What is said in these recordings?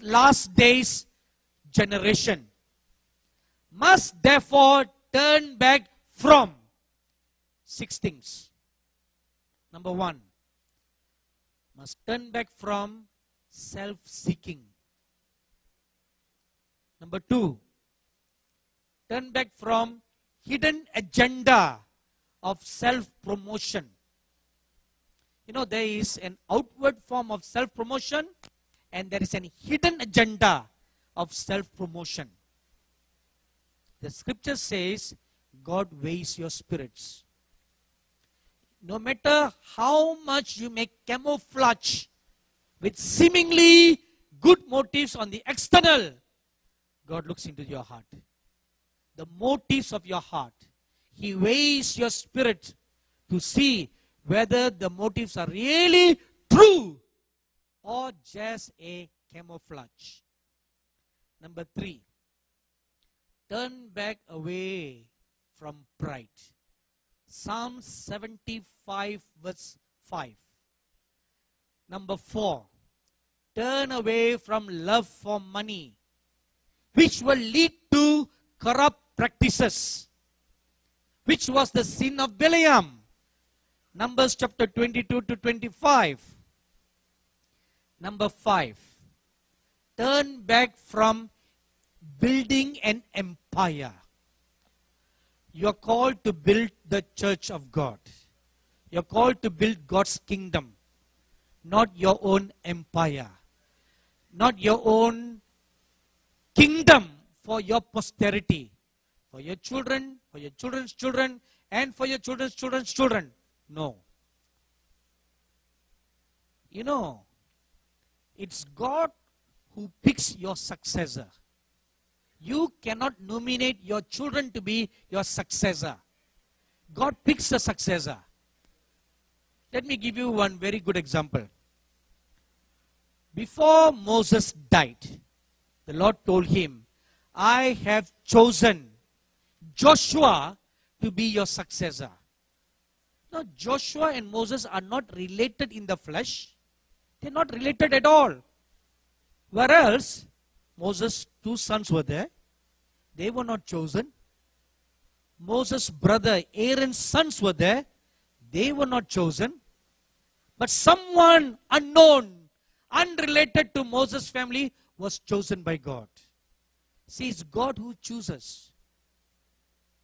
last days generation must therefore turn back from 6 things. Number 1, must turn back from self-seeking. Number 2, turn back from hidden agenda of self-promotion. You know, there is an outward form of self-promotion and there is an hidden agenda of self-promotion. The scripture says, God weighs your spirits. No matter how much you may camouflage with seemingly good motives on the external, God looks into your heart. The motives of your heart. He weighs your spirit to see whether the motives are really true or just a camouflage. Number 3, turn back away from pride. Psalm 75 verse 5. Number 4, turn away from love for money, which will lead to corrupt practices, which was the sin of Balaam. Numbers chapter 22 to 25. Number 5, turn back from building an empire. You are called to build the church of God. You are called to build God's kingdom, not your own empire, not your own kingdom for your posterity, for your children, for your children's children, and for your children's children's children. No. You know, it's God who picks your successor. You cannot nominate your children to be your successor. God picks the successor. Let me give you one very good example. Before Moses died, the Lord told him, I have chosen Joshua to be your successor. Now, Joshua and Moses are not related in the flesh. They're not related at all. Whereas, Moses' 2 sons were there. They were not chosen. Moses' brother Aaron's sons were there. They were not chosen. But someone unknown, unrelated to Moses' family was chosen by God. See, it's God who chooses.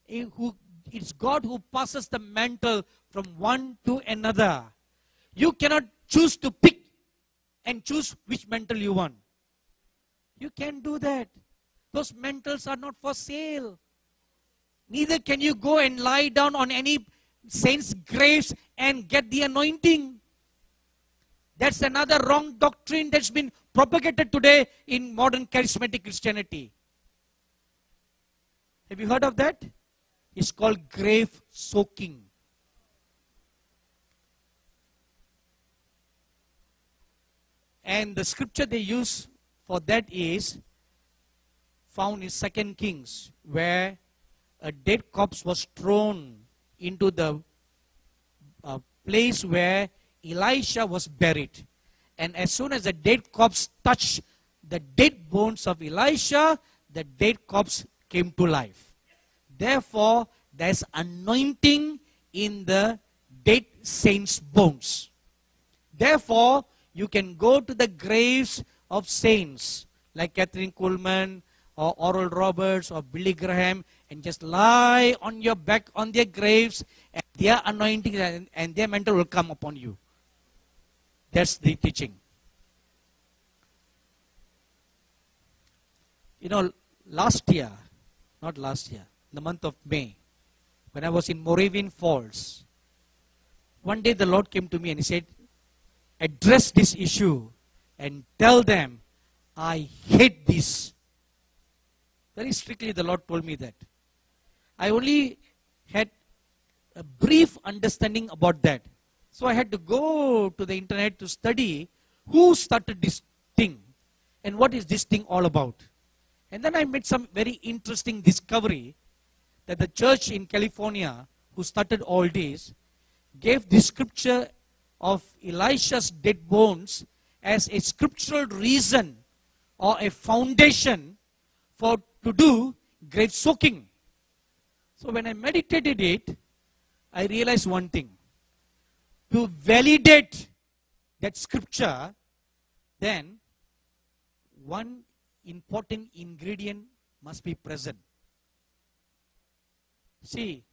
It's God who passes the mantle from one to another. You cannot choose to pick and choose which mantle you want. You can't do that. Those mantles are not for sale. Neither can you go and lie down on any saint's graves and get the anointing. That's another wrong doctrine that's been propagated today in modern charismatic Christianity. Have you heard of that? It's called grave soaking. And the scripture they use for that is found in 2 Kings, where a dead corpse was thrown into the place where Elisha was buried. And as soon as the dead corpse touched the dead bones of Elisha, the dead corpse came to life. Therefore, there's anointing in the dead saints' bones. Therefore, you can go to the graves of saints like Catherine Kuhlman or Oral Roberts or Billy Graham and just lie on your back on their graves, and their anointing and their mantle will come upon you. That's the teaching. You know, the month of May, when I was in Moravian Falls, one day the Lord came to me and He said, address this issue and tell them, I hate this. Very strictly the Lord told me that. I only had a brief understanding about that. So I had to go to the internet to study who started this thing and what is this thing all about. And then I made some very interesting discovery that the church in California who started all this gave the scripture of Elisha's dead bones as a scriptural reason or a foundation for to do grave soaking. So when I meditated it, I realized one thing. To validate that scripture, then one important ingredient must be present. See,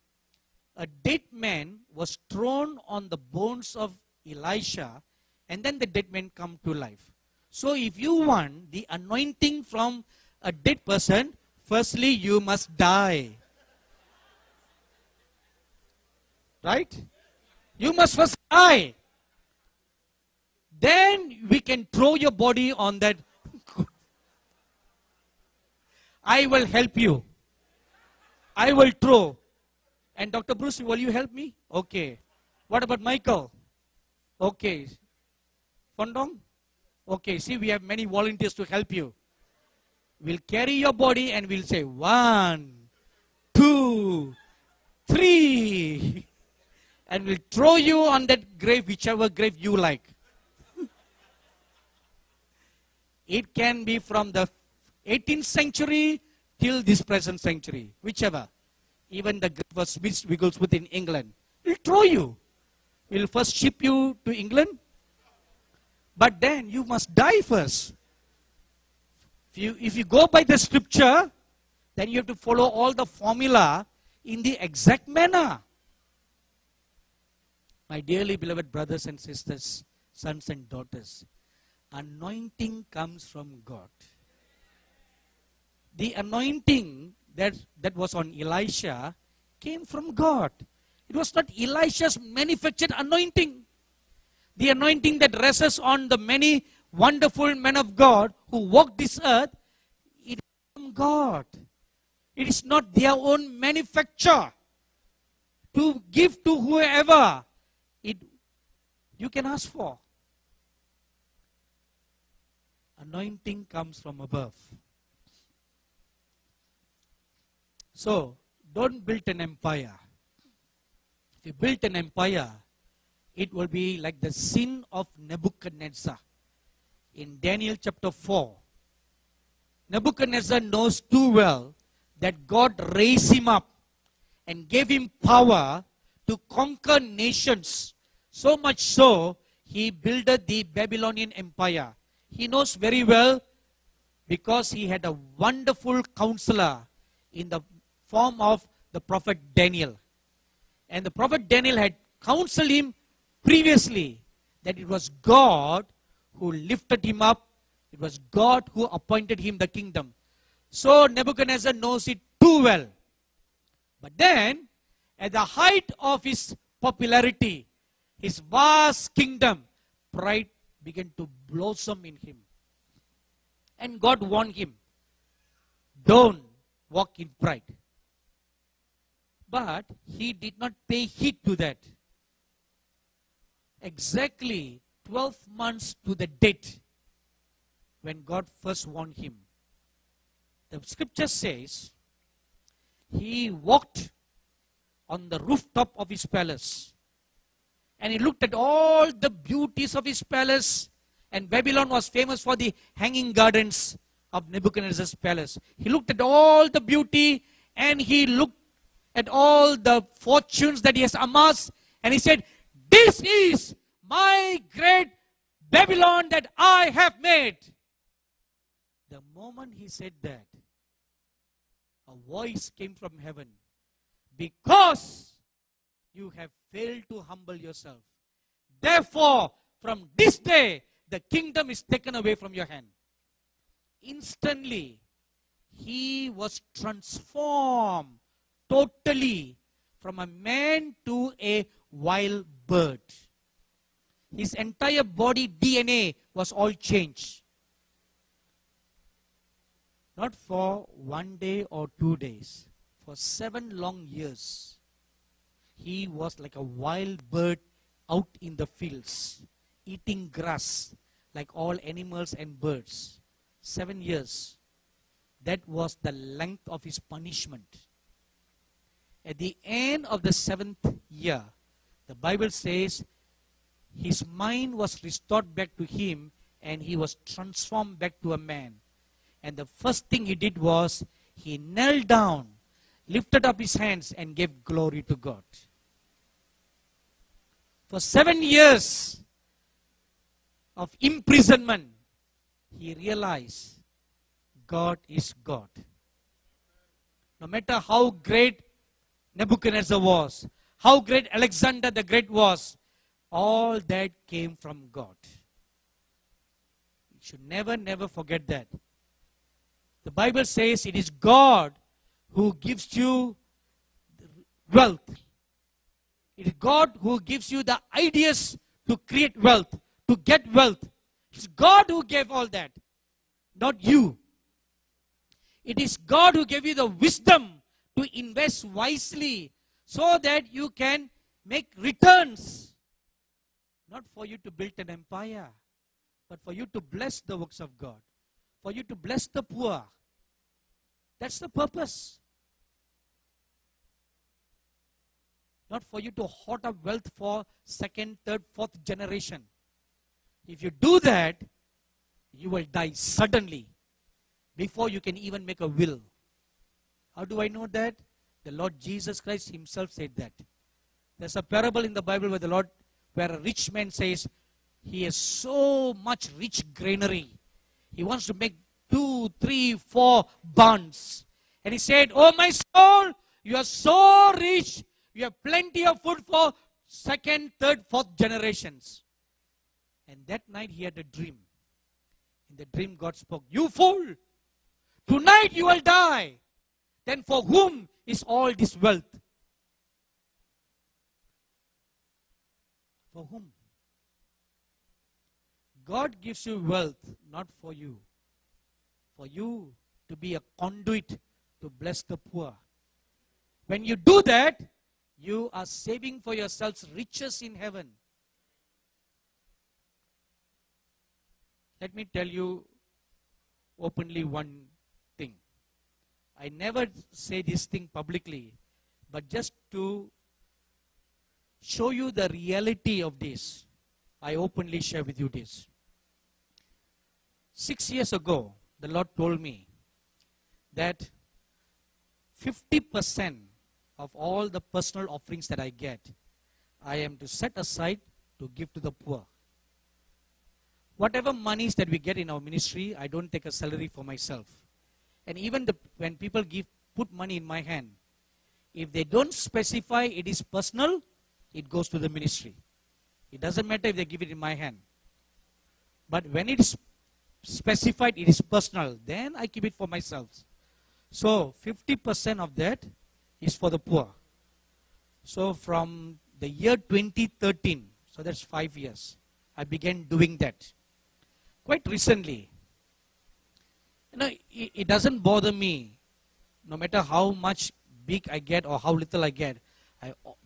a dead man was thrown on the bones of Elisha, and then the dead man come to life. So if you want the anointing from a dead person, firstly you must die. Right? You must first die. Then we can throw your body on that. I will help you. I will throw. And Dr. Bruce, will you help me? Okay. What about Michael? Okay. Fondong? Okay. See, we have many volunteers to help you. We'll carry your body and we'll say 1, 2, 3. And we'll throw you on that grave, whichever grave you like. It can be from the 18th century till this present century, whichever. Even the grave of Smith Wigglesworth in England. We'll throw you. We'll first ship you to England. But then you must die first. If you go by the scripture, then you have to follow all the formula in the exact manner. My dearly beloved brothers and sisters, sons and daughters, anointing comes from God. The anointing that was on Elisha came from God. It was not Elisha's manufactured anointing. The anointing that rests on the many wonderful men of God who walked this earth, it is from God. It is not their own manufacture to give to whoever you can ask for. Anointing comes from above. So, don't build an empire. If you build an empire, it will be like the sin of Nebuchadnezzar. In Daniel chapter 4, Nebuchadnezzar knows too well that God raised him up and gave him power to conquer nations. So much so, he builded the Babylonian Empire. He knows very well because he had a wonderful counselor in the form of the prophet Daniel. And the prophet Daniel had counseled him previously that it was God who lifted him up. It was God who appointed him the kingdom. So Nebuchadnezzar knows it too well. But then, at the height of his popularity, his vast kingdom, pride began to blossom in him. And God warned him, don't walk in pride. But he did not pay heed to that. Exactly 12 months to the date when God first warned him. The scripture says, he walked on the rooftop of his palace. And he looked at all the beauties of his palace. And Babylon was famous for the hanging gardens of Nebuchadnezzar's palace. He looked at all the beauty and he looked at all the fortunes that he has amassed. And he said, this is my great Babylon that I have made. The moment he said that, a voice came from heaven. Because you have failed to humble yourself. Therefore, from this day, the kingdom is taken away from your hand. Instantly, he was transformed totally from a man to a wild bird. His entire body DNA was all changed. Not for 1 day or 2 days. For 7 long years. He was like a wild bird out in the fields, eating grass like all animals and birds. 7 years. That was the length of his punishment. At the end of the 7th year, the Bible says, his mind was restored back to him and he was transformed back to a man. And the first thing he did was, he knelt down, lifted up his hands, and gave glory to God. For 7 years of imprisonment, he realized God is God. No matter how great Nebuchadnezzar was, how great Alexander the Great was, all that came from God. You should never forget that. The Bible says it is God who gives you wealth. It is God who gives you the ideas to create wealth, to get wealth. It's God who gave all that, not you. It is God who gave you the wisdom to invest wisely so that you can make returns. Not for you to build an empire, but for you to bless the works of God, for you to bless the poor. That's the purpose. Not for you to hoard up wealth for second, third, fourth generation. If you do that, you will die suddenly before you can even make a will. How do I know that? The Lord Jesus Christ himself said that. There's a parable in the Bible where a rich man says, he has so much rich granary. He wants to make 2, 3, 4 barns. And he said, oh my soul, you are so rich. You have plenty of food for second, third, fourth generations. And that night he had a dream. In the dream God spoke, you fool, tonight you will die. Then for whom is all this wealth? For whom? God gives you wealth, not for you. For you to be a conduit to bless the poor. When you do that, you are saving for yourselves riches in heaven. Let me tell you openly one thing. I never say this thing publicly, but just to show you the reality of this, I openly share with you this. 6 years ago, the Lord told me that 50% of all the personal offerings that I get, I am to set aside to give to the poor. Whatever monies that we get in our ministry, I don't take a salary for myself. And even when people put money in my hand, if they don't specify it is personal, it goes to the ministry. It doesn't matter if they give it in my hand. But when it is specified, it is personal, then I keep it for myself. So 50% of that is for the poor. So from the year 2013, so that's 5 years, I began doing that. Quite recently, it doesn't bother me, no matter how much big I get or how little I get.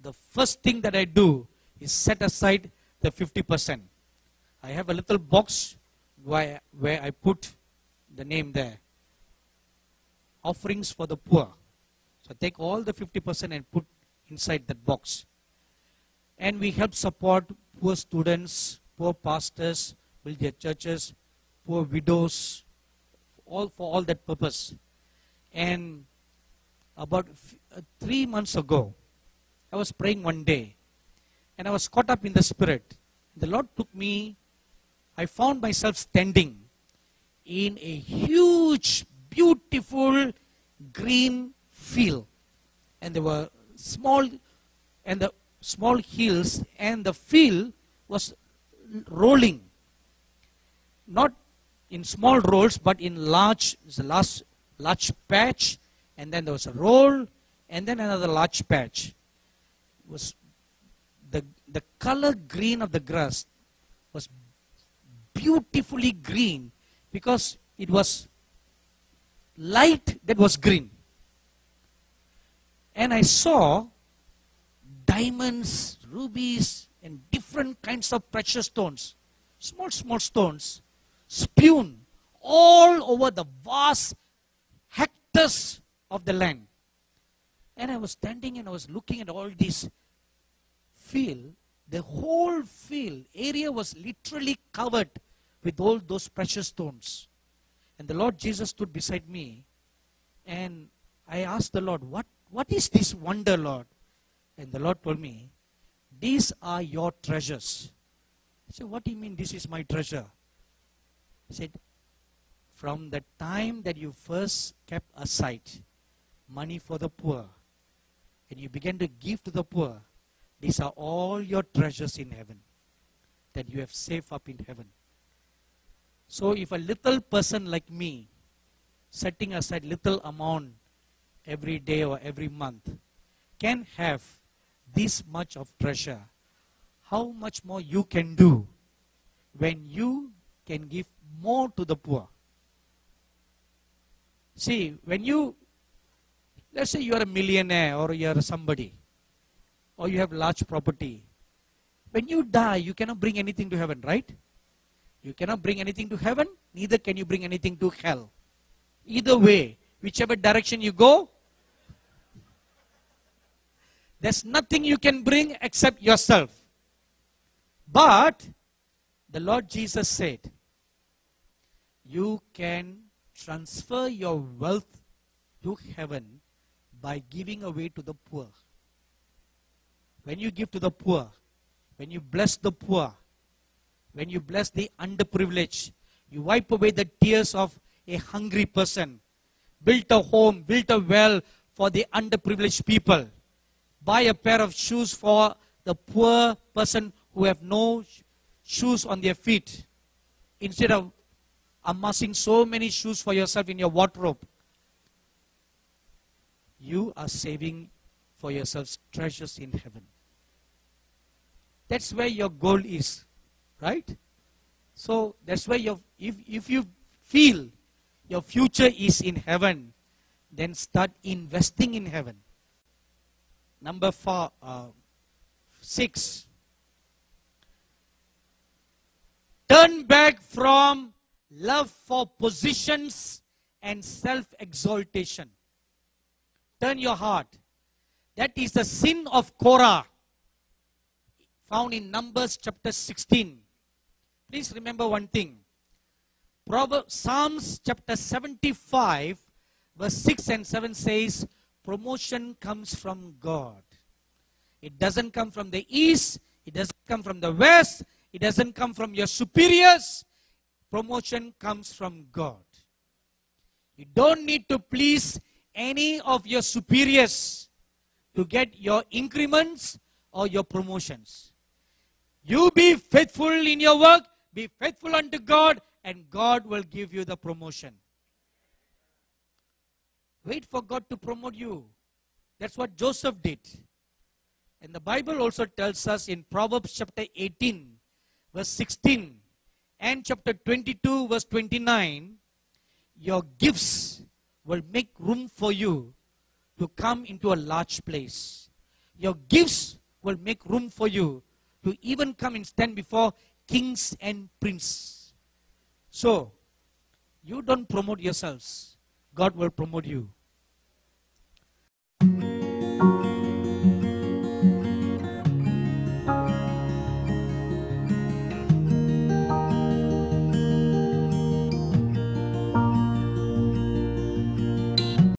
The first thing that I do is set aside the 50%. I have a little box where I put the name there. Offerings for the poor. So I take all the 50% and put inside that box. And we help support poor students, poor pastors, build their churches, poor widows, all for all that purpose. And about 3 months ago, I was praying one day, and I was caught up in the Spirit. The Lord took me, I found myself standing in a huge, beautiful green field. And there were small hills, and the field was rolling. Not in small rolls, but in large patch, and then there was a roll, and then another large patch. It was the color green of the grass was beautifully green because it was light that was green. And I saw diamonds, rubies, and different kinds of precious stones, small stones, strewn all over the vast hectares of the land. And I was standing and I was looking at all this field. The whole field area was literally covered with all those precious stones. And the Lord Jesus stood beside me, and I asked the Lord, what is this wonder, Lord? And the Lord told me, these are your treasures. I said, what do you mean this is my treasure? He said, from the time that you first kept aside money for the poor, and you began to give to the poor, these are all your treasures in heaven that you have saved up in heaven. So if a little person like me, setting aside little amount every day or every month, can have this much of treasure, how much more you can do when you can give more to the poor? See, when you, let's say you are a millionaire or you are somebody, or you have large property. When you die, you cannot bring anything to heaven, right? You cannot bring anything to heaven, neither can you bring anything to hell. Either way, whichever direction you go, there's nothing you can bring except yourself. But the Lord Jesus said, you can transfer your wealth to heaven by giving away to the poor. When you give to the poor, when you bless the poor, when you bless the underprivileged, you wipe away the tears of a hungry person, build a home, build a well for the underprivileged people, buy a pair of shoes for the poor person who have no shoes on their feet, instead of amassing so many shoes for yourself in your wardrobe. You are saving for yourselves treasures in heaven. That's where your goal is, right? So that's where if you feel your future is in heaven, then start investing in heaven. Number 6. Turn back from love for positions and self-exaltation. Turn your heart. That is the sin of Korah, found in Numbers chapter 16. Please remember one thing. Psalms chapter 75 verse 6 and 7 says, promotion comes from God. It doesn't come from the east. It doesn't come from the west. It doesn't come from your superiors. Promotion comes from God. You don't need to please any of your superiors to get your increments or your promotions. You be faithful in your work, be faithful unto God, and God will give you the promotion. Wait for God to promote you. That's what Joseph did. And the Bible also tells us in Proverbs chapter 18, verse 16, and chapter 22, verse 29, your gifts will make room for you to come into a large place. Your gifts will make room for you to even come and stand before kings and princes. So, you don't promote yourselves. God will promote you.